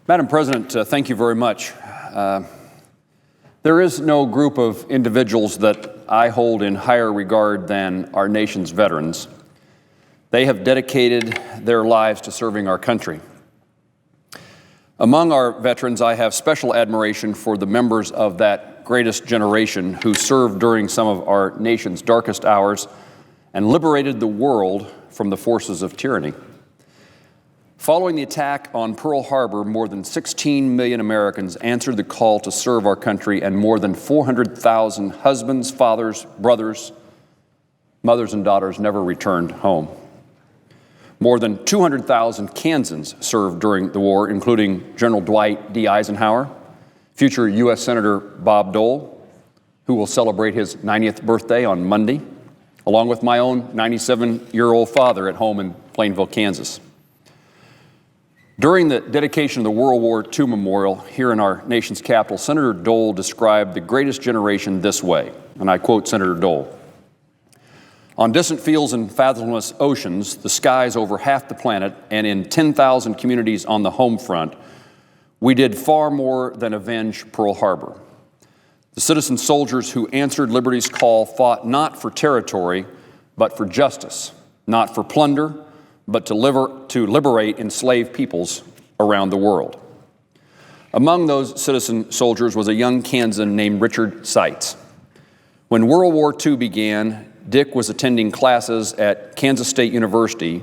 Madam President, thank you very much. There is no group of individuals that I hold in higher regard than our nation's veterans. They have dedicated their lives to serving our country. Among our veterans, I have special admiration for the members of that greatest generation who served during some of our nation's darkest hours and liberated the world from the forces of tyranny. Following the attack on Pearl Harbor, more than 16 million Americans answered the call to serve our country, and more than 400,000 husbands, fathers, brothers, mothers, and daughters never returned home. More than 200,000 Kansans served during the war, including General Dwight D. Eisenhower, future U.S. Senator Bob Dole, who will celebrate his 90th birthday on Monday, along with my own 97-year-old father at home in Plainville, Kansas. During the dedication of the World War II Memorial here in our nation's capital, Senator Dole described the greatest generation this way, and I quote Senator Dole: "On distant fields and fathomless oceans, the skies over half the planet, and in 10,000 communities on the home front, we did far more than avenge Pearl Harbor. The citizen soldiers who answered liberty's call fought not for territory, but for justice, not for plunder, but to liberate enslaved peoples around the world." Among those citizen soldiers was a young Kansan named Richard Seitz. When World War II began, Dick was attending classes at Kansas State University,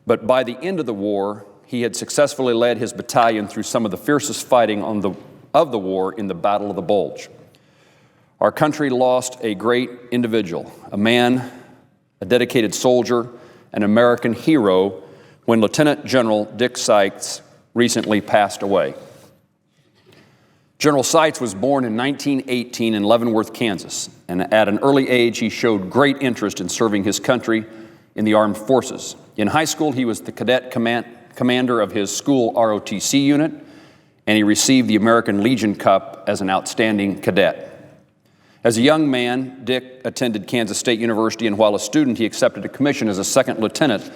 but by the end of the war, he had successfully led his battalion through some of the fiercest fighting of the war in the Battle of the Bulge. Our country lost a great individual, a man, a dedicated soldier, an American hero, when Lieutenant General Dick Seitz recently passed away. General Seitz was born in 1918 in Leavenworth, Kansas, and at an early age he showed great interest in serving his country in the armed forces. In high school, he was the cadet commander of his school ROTC unit, and he received the American Legion Cup as an outstanding cadet. As a young man, Dick attended Kansas State University, and while a student, he accepted a commission as a second lieutenant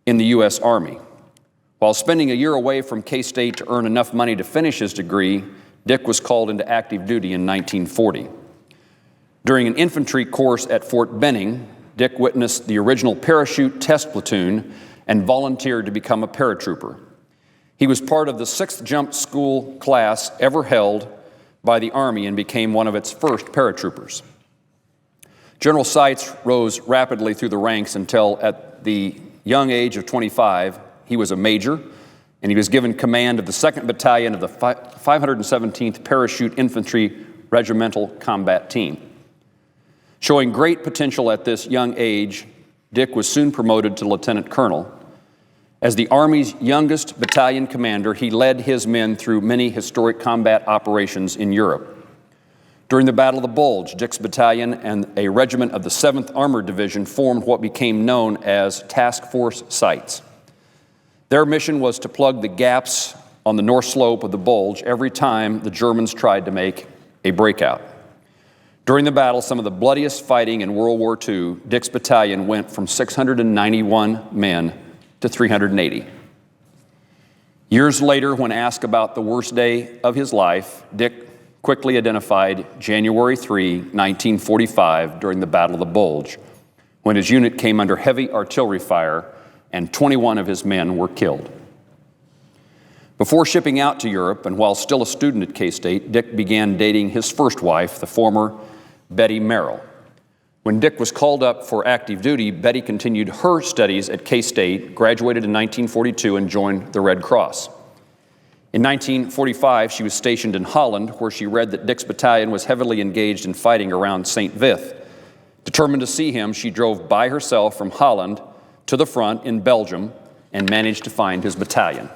in the U.S. Army. While spending a year away from K-State to earn enough money to finish his degree, Dick was called into active duty in 1940. During an infantry course at Fort Benning, Dick witnessed the original parachute test platoon and volunteered to become a paratrooper. He was part of the 6th jump school class ever held by the Army and became one of its first paratroopers. General Seitz rose rapidly through the ranks until at the young age of 25, he was a major, and he was given command of the 2nd Battalion of the 517th Parachute Infantry Regimental Combat Team. Showing great potential at this young age, Dick was soon promoted to lieutenant colonel. As the Army's youngest battalion commander, he led his men through many historic combat operations in Europe. During the Battle of the Bulge, Dick's battalion and a regiment of the 7th Armored Division formed what became known as Task Force Seitz. Their mission was to plug the gaps on the north slope of the Bulge every time the Germans tried to make a breakout. During the battle, some of the bloodiest fighting in World War II, Dick's battalion went from 691 men to 380. Years later, when asked about the worst day of his life, Dick quickly identified January 3, 1945, during the Battle of the Bulge, when his unit came under heavy artillery fire and 21 of his men were killed. Before shipping out to Europe, and while still a student at K-State, Dick began dating his first wife, the former Betty Merrill. When Dick was called up for active duty, Betty continued her studies at K-State, graduated in 1942, and joined the Red Cross. In 1945, she was stationed in Holland, where she read that Dick's battalion was heavily engaged in fighting around St. Vith. Determined to see him, she drove by herself from Holland to the front in Belgium and managed to find his battalion.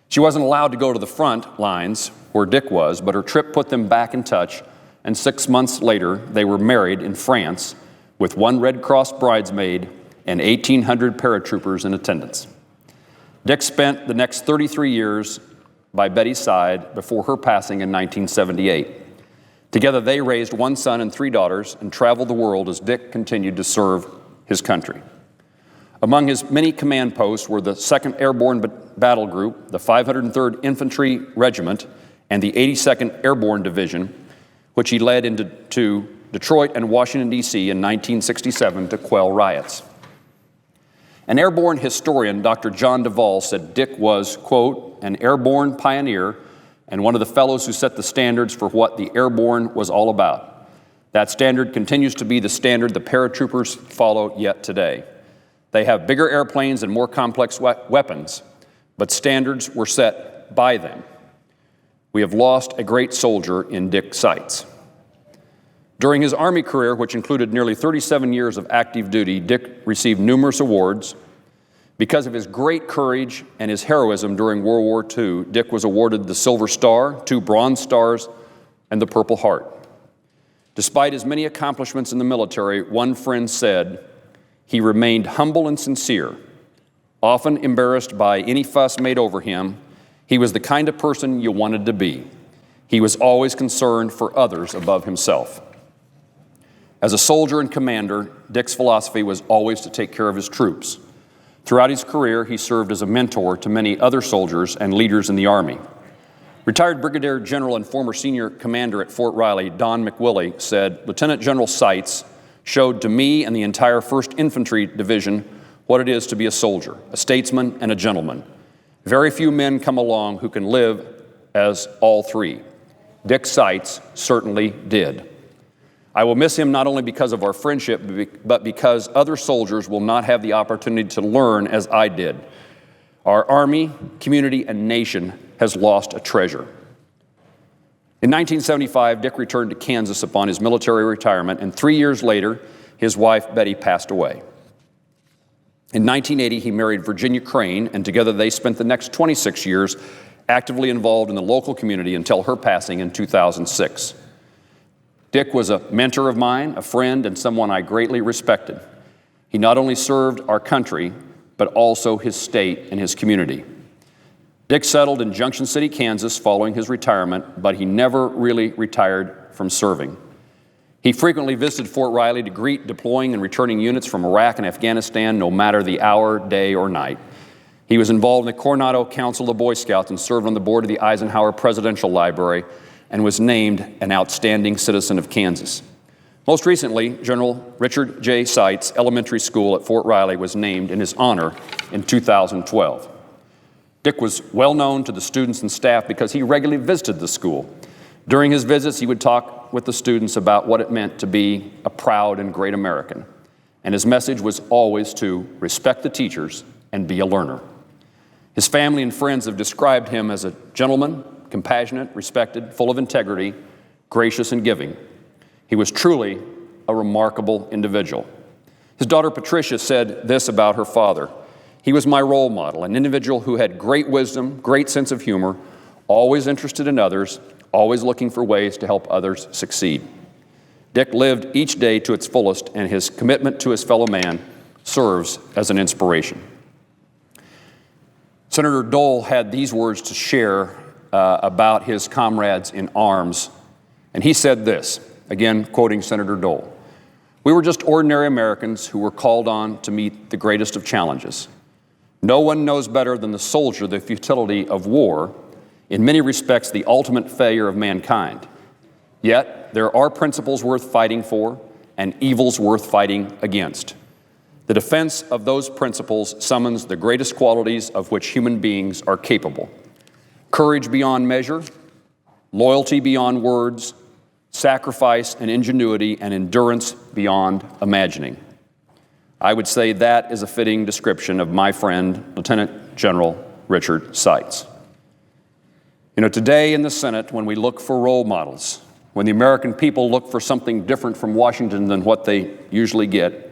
She wasn't allowed to go to the front lines where Dick was, but her trip put them back in touch, and 6 months later, they were married in France with 1 Red Cross bridesmaid and 1,800 paratroopers in attendance. Dick spent the next 33 years by Betty's side before her passing in 1978. Together, they raised 1 son and 3 daughters and traveled the world as Dick continued to serve his country. Among his many command posts were the 2nd Airborne Battle Group, the 503rd Infantry Regiment, and the 82nd Airborne Division, which he led into Detroit and Washington, D.C. in 1967 to quell riots. An airborne historian, Dr. John Duvall, said Dick was, quote, an airborne pioneer and one of the fellows who set the standards for what the airborne was all about. That standard continues to be the standard the paratroopers follow yet today. They have bigger airplanes and more complex weapons, but standards were set by them. We have lost a great soldier in Dick Seitz. During his Army career, which included nearly 37 years of active duty, Dick received numerous awards. Because of his great courage and his heroism during World War II, Dick was awarded the Silver Star, 2 Bronze Stars, and the Purple Heart. Despite his many accomplishments in the military, one friend said, he remained humble and sincere, often embarrassed by any fuss made over him. He was the kind of person you wanted to be. He was always concerned for others above himself. As a soldier and commander, Dick's philosophy was always to take care of his troops. Throughout his career, he served as a mentor to many other soldiers and leaders in the Army. Retired Brigadier General and former senior commander at Fort Riley, Don McWillie, said, Lieutenant General Seitz showed to me and the entire 1st Infantry Division what it is to be a soldier, a statesman, and a gentleman. Very few men come along who can live as all three. Dick Seitz certainly did. I will miss him not only because of our friendship, but because other soldiers will not have the opportunity to learn as I did. Our Army, community, and nation has lost a treasure. In 1975, Dick returned to Kansas upon his military retirement, and 3 years later, his wife, Betty, passed away. In 1980, he married Virginia Crane, and together they spent the next 26 years actively involved in the local community until her passing in 2006. Dick was a mentor of mine, a friend, and someone I greatly respected. He not only served our country, but also his state and his community. Dick settled in Junction City, Kansas following his retirement, but he never really retired from serving. He frequently visited Fort Riley to greet deploying and returning units from Iraq and Afghanistan, no matter the hour, day, or night. He was involved in the Coronado Council of the Boy Scouts and served on the board of the Eisenhower Presidential Library and was named an outstanding citizen of Kansas. Most recently, General Richard J. Seitz Elementary School at Fort Riley was named in his honor in 2012. Dick was well known to the students and staff because he regularly visited the school. During his visits, he would talk with the students about what it meant to be a proud and great American. And his message was always to respect the teachers and be a learner. His family and friends have described him as a gentleman, compassionate, respected, full of integrity, gracious and giving. He was truly a remarkable individual. His daughter Patricia said this about her father. He was my role model, an individual who had great wisdom, great sense of humor, always interested in others, always looking for ways to help others succeed. Dick lived each day to its fullest, and his commitment to his fellow man serves as an inspiration. Senator Dole had these words to share about his comrades in arms, and he said this, again quoting Senator Dole, "We were just ordinary Americans who were called on to meet the greatest of challenges. No one knows better than the soldier the futility of war, in many respects the ultimate failure of mankind. Yet there are principles worth fighting for and evils worth fighting against. The defense of those principles summons the greatest qualities of which human beings are capable: courage beyond measure, loyalty beyond words, sacrifice and ingenuity, and endurance beyond imagining." I would say that is a fitting description of my friend, Lieutenant General Richard Seitz. You know, today in the Senate, when we look for role models, when the American people look for something different from Washington than what they usually get,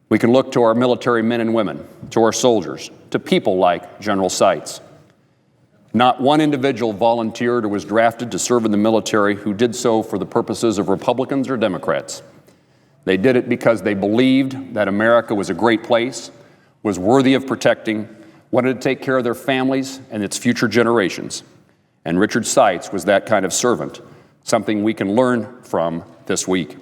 we can look to our military men and women, to our soldiers, to people like General Seitz. Not one individual volunteered or was drafted to serve in the military who did so for the purposes of Republicans or Democrats. They did it because they believed that America was a great place, was worthy of protecting, wanted to take care of their families and its future generations. And Richard Seitz was that kind of servant, something we can learn from this week.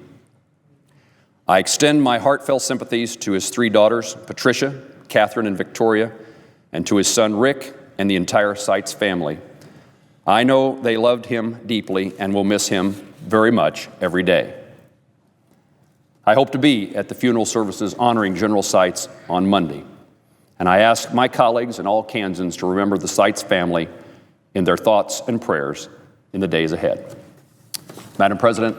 I extend my heartfelt sympathies to his 3 daughters, Patricia, Catherine, and Victoria, and to his son, Rick, and the entire Seitz family. I know they loved him deeply and will miss him very much every day. I hope to be at the funeral services honoring General Seitz on Monday, and I ask my colleagues and all Kansans to remember the Seitz family in their thoughts and prayers in the days ahead. Madam President,